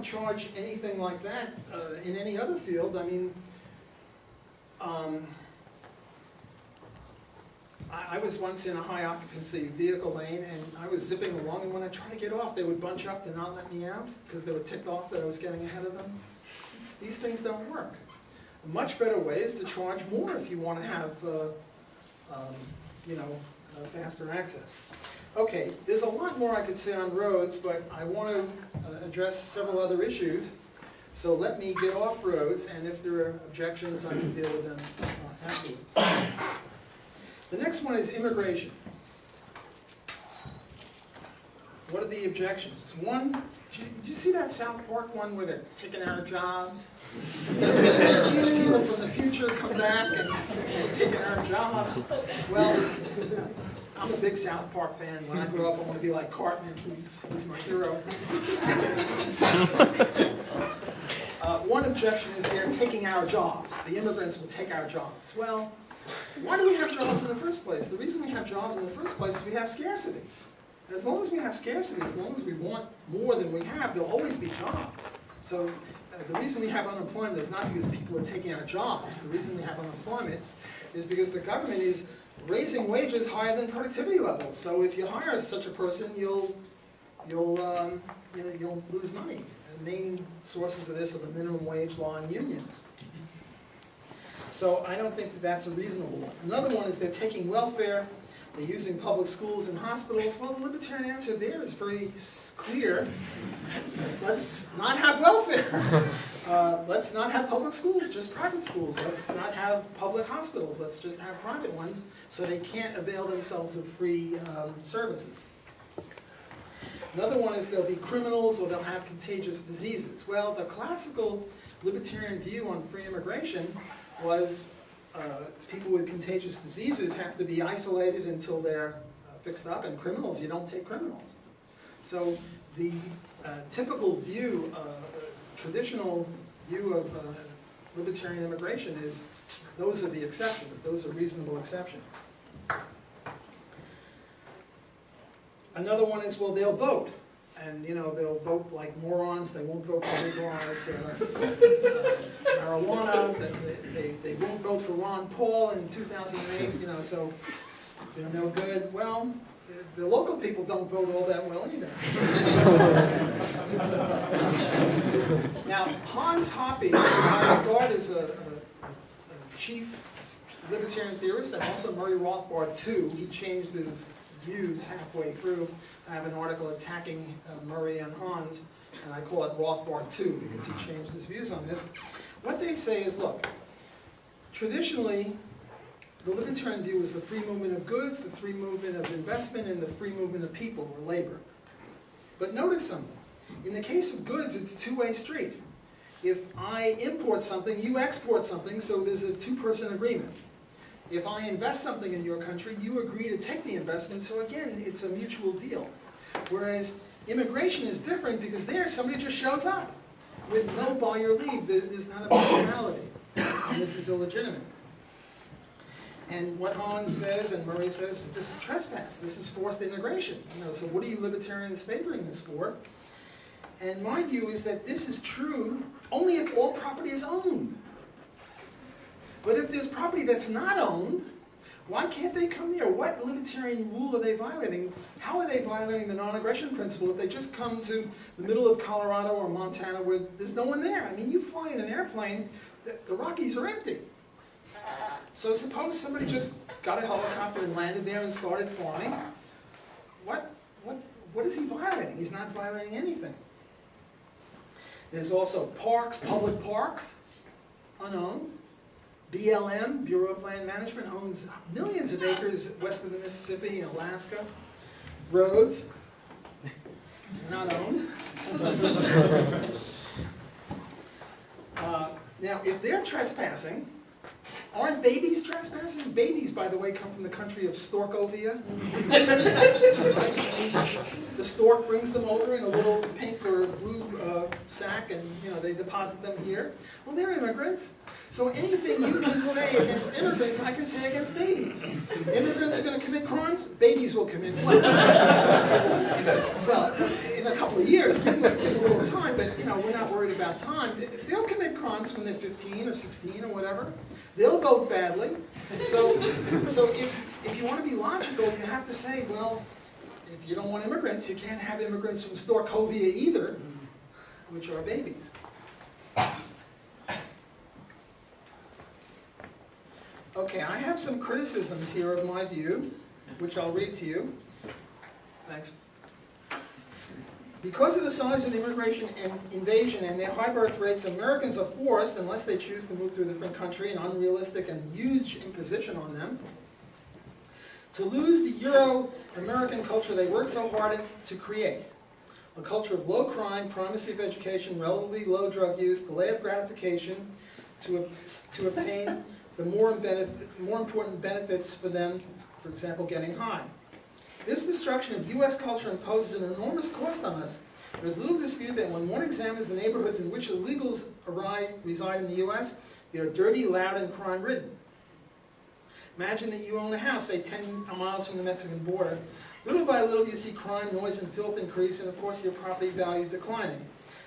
charge anything like that in any other field. I mean, I was once in a high occupancy vehicle lane, and I was zipping along, and when I tried to get off, they would bunch up to not let me out because they were ticked off that I was getting ahead of them. These things don't work. A much better way is to charge more if you want to have, faster access. Okay, there's a lot more I could say on roads, but I want to address several other issues. So let me get off roads, and if there are objections, I can deal with them afterwards. The next one is immigration. What are the objections? One, did you see that South Park one where they're taking our jobs? People from the future come back and taking our jobs. Well, I'm a big South Park fan. When I grow up, I want to be like Cartman. He's my hero. One objection is they're taking our jobs. The immigrants will take our jobs. Well, why do we have jobs in the first place? The reason we have jobs in the first place is we have scarcity. And as long as we have scarcity, as long as we want more than we have, there'll always be jobs. So the reason we have unemployment is not because people are taking our jobs. The reason we have unemployment is because the government is raising wages higher than productivity levels. So if you hire such a person, you'll lose money. The main sources of this are the minimum wage law and unions. So I don't think that that's a reasonable one. Another one is they're taking welfare, they're using public schools and hospitals. Well, the libertarian answer there is very clear. Let's not have welfare. Let's not have public schools, just private schools. Let's not have public hospitals. Let's just have private ones so they can't avail themselves of free services. Another one is they'll be criminals or they'll have contagious diseases. Well, the classical libertarian view on free immigration was people with contagious diseases have to be isolated until they're fixed up, and criminals, you don't take criminals. So the typical view, traditional view of libertarian immigration is those are the exceptions, those are reasonable exceptions. Another one is, well, they'll vote. And, they'll vote like morons. They won't vote to legalize marijuana. They won't vote for Ron Paul in 2008, so they're no good. Well, the local people don't vote all that well either. Now, Hans Hoppe, I regard as a chief libertarian theorist, and also Murray Rothbard too. He changed his views halfway through. I have an article attacking Murray and Hans, and I call it Rothbard 2 because he changed his views on this. What they say is, look, traditionally, the libertarian view is the free movement of goods, the free movement of investment, and the free movement of people, or labor. But notice something. In the case of goods, it's a two-way street. If I import something, you export something, so there's a two-person agreement. If I invest something in your country, you agree to take the investment, so again, it's a mutual deal. Whereas immigration is different because there, somebody just shows up with no buy or leave. There's not a mutuality, and this is illegitimate. And what Hans says and Murray says is this is trespass, this is forced immigration. So what are you libertarians favoring this for? And my view is that this is true only if all property is owned. But if there's property that's not owned, why can't they come there? What libertarian rule are they violating? How are they violating the non-aggression principle if they just come to the middle of Colorado or Montana where there's no one there? I mean, you fly in an airplane, the Rockies are empty. So suppose somebody just got a helicopter and landed there and started flying. What is he violating? He's not violating anything. There's also parks, public parks, unowned. BLM, Bureau of Land Management, owns millions of acres west of the Mississippi and Alaska. Roads, not owned. Now, if they're trespassing, aren't babies trespassing? Babies, by the way, come from the country of Storkovia. The stork brings them over in a little pink or blue sack, and they deposit them here. Well, they're immigrants. So anything you can say against immigrants, I can say against babies. Immigrants are going to commit crimes, babies will commit crimes. Well, in in a couple of years, give them a little time, but we're not worried about time. They'll commit crimes when they're 15 or 16 or whatever. They'll vote badly. So if you want to be logical, you have to say, well, if you don't want immigrants, you can't have immigrants from Storkovia either, which are babies. Okay, I have some criticisms here of my view, which I'll read to you. Thanks. Because of the size of the immigration and invasion and their high birth rates, Americans are forced, unless they choose to move to a different country, an unrealistic and huge imposition on them, to lose the Euro-American culture they worked so hard to create. A culture of low crime, primacy of education, relatively low drug use, delay of gratification, to obtain the more important benefits for them, for example, getting high. This destruction of U.S. culture imposes an enormous cost on us. There is little dispute that when one examines the neighborhoods in which illegals reside in the U.S., they are dirty, loud, and crime-ridden. Imagine that you own a house, say 10 miles from the Mexican border. Little by little you see crime, noise, and filth increase, and of course your property value declining.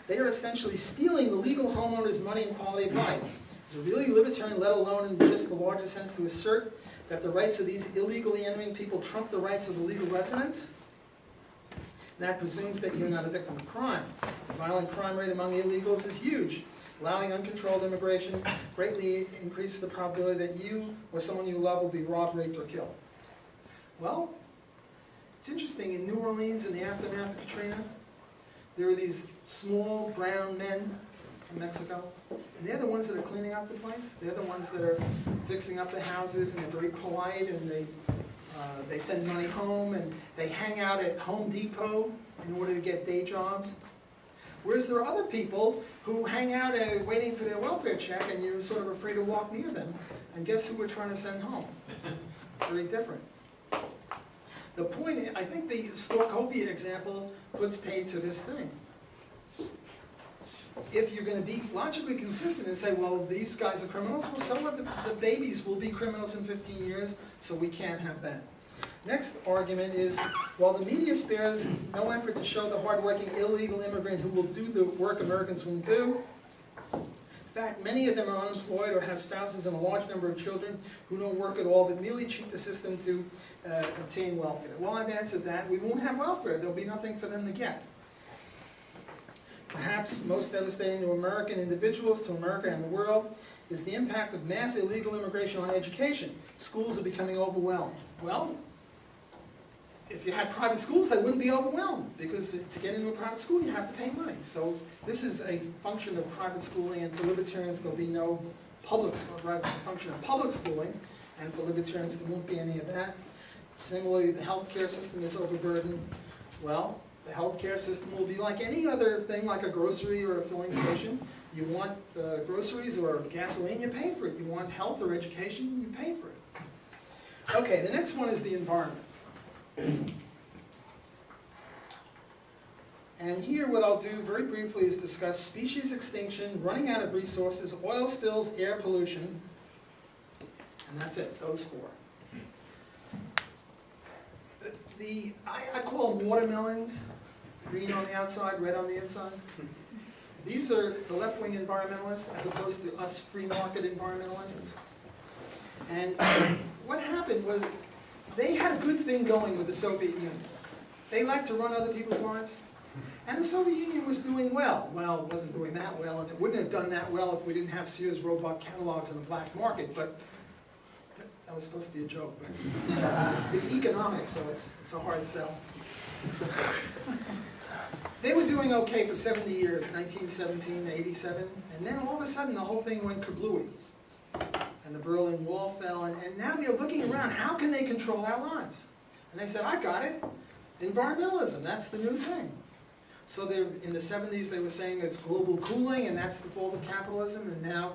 They are essentially stealing the legal homeowner's money and quality of life. Is it really libertarian, let alone in just the largest sense, to assert that the rights of these illegally entering people trump the rights of the legal residents? And that presumes that you're not a victim of crime. The violent crime rate among illegals is huge. Allowing uncontrolled immigration greatly increases the probability that you or someone you love will be robbed, raped, or killed. Well, it's interesting, in New Orleans in the aftermath of Katrina, there are these small brown men from Mexico, and they're the ones that are cleaning up the place. They're the ones that are fixing up the houses, and they're very polite, and they send money home, and they hang out at Home Depot in order to get day jobs. Whereas there are other people who hang out waiting for their welfare check, and you're sort of afraid to walk near them. And guess who we're trying to send home? Very different. The point, I think the Storkovia example puts paid to this thing. If you're going to be logically consistent and say, well, these guys are criminals, well, some of the babies will be criminals in 15 years, so we can't have that. Next argument is, while the media spares no effort to show the hardworking illegal immigrant who will do the work Americans won't do, in fact, many of them are unemployed or have spouses and a large number of children who don't work at all but merely cheat the system to obtain welfare. Well, I've answered that. We won't have welfare. There'll be nothing for them to get. Perhaps most devastating to American individuals, to America and the world, is the impact of mass illegal immigration on education. Schools are becoming overwhelmed. Well, if you had private schools, they wouldn't be overwhelmed, because to get into a private school, you have to pay money. So this is a function of private schooling, and for libertarians, there'll be no public schooling. Rather, it's a function of public schooling, and for libertarians, there won't be any of that. Similarly, the healthcare system is overburdened. Well, the healthcare system will be like any other thing, like a grocery or a filling station. You want groceries or gasoline, you pay for it. You want health or education, you pay for it. Okay, the next one is the environment. And here what I'll do very briefly is discuss species extinction, running out of resources, oil spills, air pollution, and that's it, those four. I call them watermelons, green on the outside, red on the inside. These are the left-wing environmentalists as opposed to us free market environmentalists. And what happened was they had a good thing going with the Soviet Union. They liked to run other people's lives. And the Soviet Union was doing well. Well, it wasn't doing that well, and it wouldn't have done that well if we didn't have Sears Roebuck catalogs in the black market, but that was supposed to be a joke, but it's economics, so it's a hard sell. They were doing okay for 70 years, 1917 to 87, and then all of a sudden the whole thing went kablooey. And the Berlin Wall fell, and now they're looking around, how can they control our lives? And they said, I got it, environmentalism, that's the new thing. So in the 70s they were saying it's global cooling, and that's the fault of capitalism, and now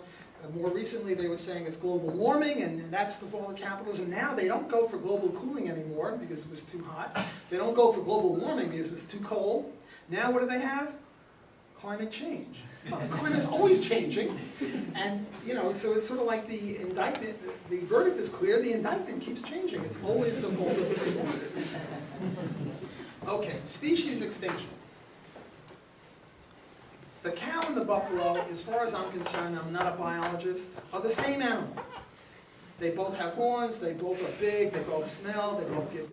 more recently they were saying it's global warming, and that's the fault of capitalism. Now they don't go for global cooling anymore because it was too hot. They don't go for global warming because it was too cold. Now what do they have? Climate change. Well, the climate's always changing, and so it's sort of like the indictment, the verdict is clear, the indictment keeps changing. It's always the fault of the people. Okay, species extinction. The cow and the buffalo, as far as I'm concerned, I'm not a biologist, are the same animal. They both have horns, they both are big, they both smell, they both give